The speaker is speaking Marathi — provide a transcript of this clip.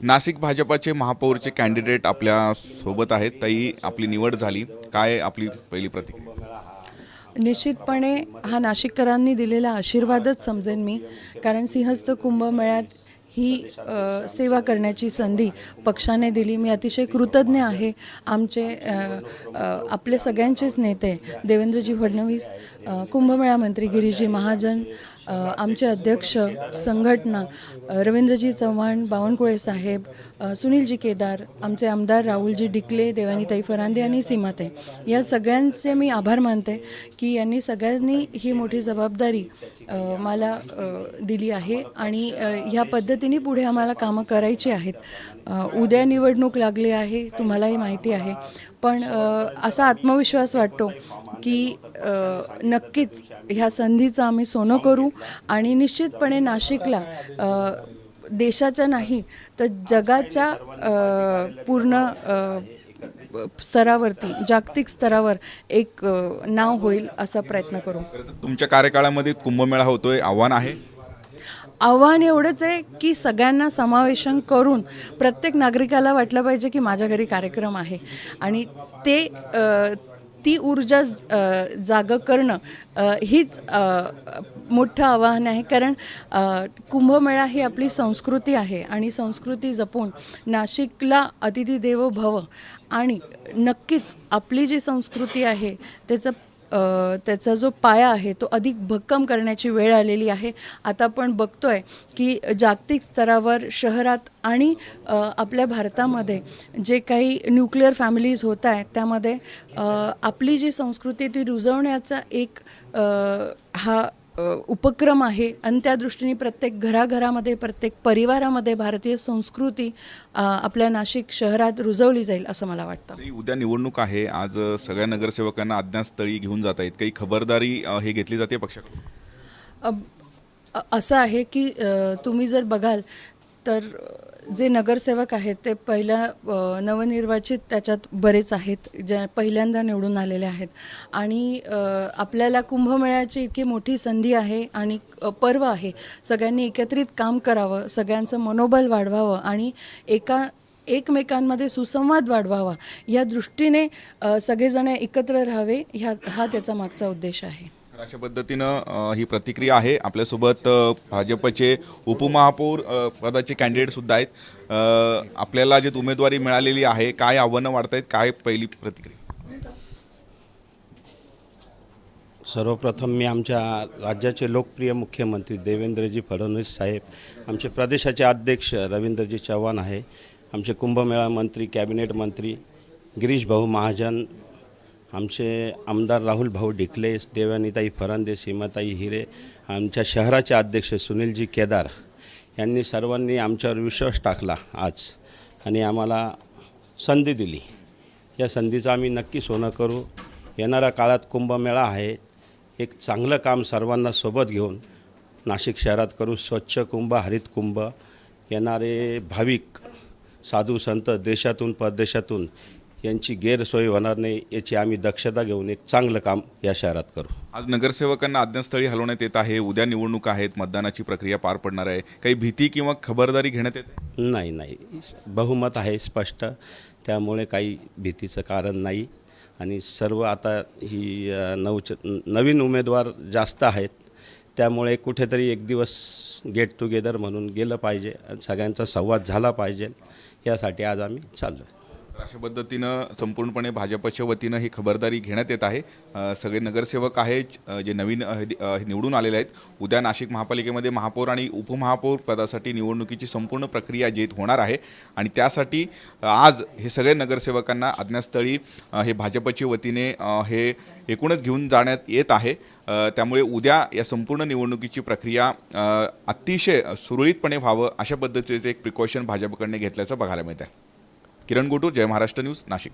नाशिक भाजपाचे महापौरचे कॅन्डिडेट आपल्या सोबत आहेत। ताई, आपली निवड झाली, काय आपली पहिली प्रतिक्रिया? निश्चितपणे हा नाशिककरांनी दिलेला आशीर्वादच समजेन मी, कारण सिंहस्थ कुंभमेळ्यात ही सेवा करण्याची संधी पक्षाने दिली। मी अतिशय कृतज्ञ आहे। आपले सगळ्यांचेच नेते देवेंद्रजी फडणवीस, कुंभमेळा मंत्री गिरीशजी महाजन, आमचे अध्यक्ष संघटना रवींद्रजी चव्हाण, बावनकुळे साहेब, सुनीलजी केदार, आमचे आमदार राहुलजी डिकले, देवानीताई फरांदे आणि सीमाताई, या सगळ्यांचे मी आभार मानते की यांनी सगळ्यांनी ही मोठी जबाबदारी मला दिली आहे आणि ह्या पद्धतीने पुढे आम्हाला कामं करायची आहेत। उद्या निवडणूक लागली आहे, तुम्हालाही माहिती आहे, पण असा आत्मविश्वास वाटतो की नक्कीच ह्या संधीचं आम्ही सोनं करू आणि निश्चितपणे नाशिकला देशाच्या नाही तर जगाच्या पूर्ण स्तरावरती, जागतिक स्तरावर एक नाव होईल असा प्रयत्न करू। तुमच्या कार्यकाळामध्ये कुंभमेळा होतोय, आव्हान आहे? आव्हान एवढंच आहे की सगळ्यांना समावेशन करून प्रत्येक नागरिकाला वाटलं पाहिजे की माझ्या घरी कार्यक्रम आहे आणि ती ऊर्जा जाग करणं हीच मोठं आव्हान आहे। कारण कुंभमेळा ही आपली संस्कृती आहे आणि संस्कृती जपून नाशिकला अतिथी देवो भव आणि नक्कीच आपली जी संस्कृती आहे त्याचा जो पाया आहे तो अधिक भक्कम करण्याची वेळ आलेली आहे। आता आपण बघतोय की जागतिक स्तरावर शहरात आणि आपल्या भारतामध्ये जे काही न्यूक्लिअर फॅमिलीज होत आहेत त्यामध्ये आपली जी संस्कृती ती रुजवण्याचा एक हा उपक्रम आहे आणि त्या दृष्टीने प्रत्येक घराघरामध्ये, प्रत्येक परिवारामध्ये भारतीय संस्कृती आपल्या नाशिक शहरात रुजवली जाईल असं मला वाटतं। उद्या निवडणूक आहे, आज सगळ्या नगरसेवकांना अज्ञातस्थळी घेऊन जात आहेत, काही खबरदारी हे घेतली जाते पक्षाकडून? असं आहे की तुम्ही जर बघाल तर जे नगरसेवक आहेत ते पहिल्या नवनिर्वाचित त्याच्यात बरेच आहेत जे पहिल्यांदा निवडून आलेले आहेत आणि आपल्याला कुंभमेळ्याची इतकी मोठी संधी आहे आणि पर्व आहे, सगळ्यांनी एकत्रित काम करावं, सगळ्यांचं मनोबल वाढवावं आणि एकमेकांमध्ये सुसंवाद वाढवावा या दृष्टीने सगळेजण एकत्र राहावे, हा त्याचा मागचा उद्देश आहे। अशा पद्धतीनं ही प्रतिक्रिया आहे। आपल्यासोबत भाजपचे उपमहापौर पदाचे कॅन्डिडेट सुद्धा आहेत। आपल्याला जे उमेदवारी मिळालेली आहे, काय आव्हानं वाढत आहेत, काय पहिली प्रतिक्रिया? सर्वप्रथम मी आमच्या राज्याचे लोकप्रिय मुख्यमंत्री देवेंद्रजी फडणवीस साहेब, आमचे प्रदेशाचे अध्यक्ष रवींद्रजी चव्हाण आहे, आमचे कुंभमेळा मंत्री, कॅबिनेट मंत्री गिरीश भाऊ महाजन, आमचे आमदार राहुल भाऊ डिकले, देवानीताई फरांदे, सीमाताई हिरे, आमच्या शहराचे अध्यक्ष सुनीलजी केदार यांनी सर्वांनी आमच्यावर विश्वास टाकला आज आणि आम्हाला संधी दिली। या संधीचं आम्ही नक्की सोनं करू। येणाऱ्या काळात कुंभमेळा आहे, एक चांगलं काम सर्वांना सोबत घेऊन नाशिक शहरात करू। स्वच्छ कुंभ, हरित कुंभ, येणारे भाविक साधू संत देशातून परदेशातून यांची गैरसोय होणार नाही याची आम्ही दक्षता घेऊन एक चांगलं काम या शहरात करू। आज नगरसेवकांना अज्ञातस्थळी हलवण्यात येत आहे, उद्या निवडणूक आहेत, मतदानाची प्रक्रिया पार पडणार आहे, काही भीती किंवा खबरदारी घेण्यात येते? नाही, बहुमत आहे स्पष्ट, त्यामुळे काही भीतीचं कारण नाही आणि सर्व आता ही नवीन उमेदवार जास्त आहेत, त्यामुळे कुठेतरी एक दिवस गेट टुगेदर म्हणून गेलं पाहिजे आणि सगळ्यांचा संवाद झाला पाहिजे, यासाठी आज आम्ही चाललो। अशा पद्धतीनं संपूर्णपणे भाजपच्या वतीनं ही खबरदारी घेण्यात येत आहे। सगळे नगरसेवक आहेत जे नवीन निवडून आलेले आहेत। उद्या नाशिक महापालिकेमध्ये महापौर आणि उपमहापौर पदासाठी निवडणुकीची संपूर्ण प्रक्रिया जी होणार आहे आणि त्यासाठी आज हे सगळे नगरसेवकांना अज्ञातस्थळी हे भाजपच्या वतीने हे एकूणच घेऊन जाण्यात येत आहे। त्यामुळे उद्या या संपूर्ण निवडणुकीची प्रक्रिया अतिशय सुरळीतपणे व्हावं अशा पद्धतीचे एक प्रिकॉशन भाजपकडून घेतल्याचं बघायला मिळतं आहे। किरण गोटूर, जय महाराष्ट्र न्यूज, नाशिक।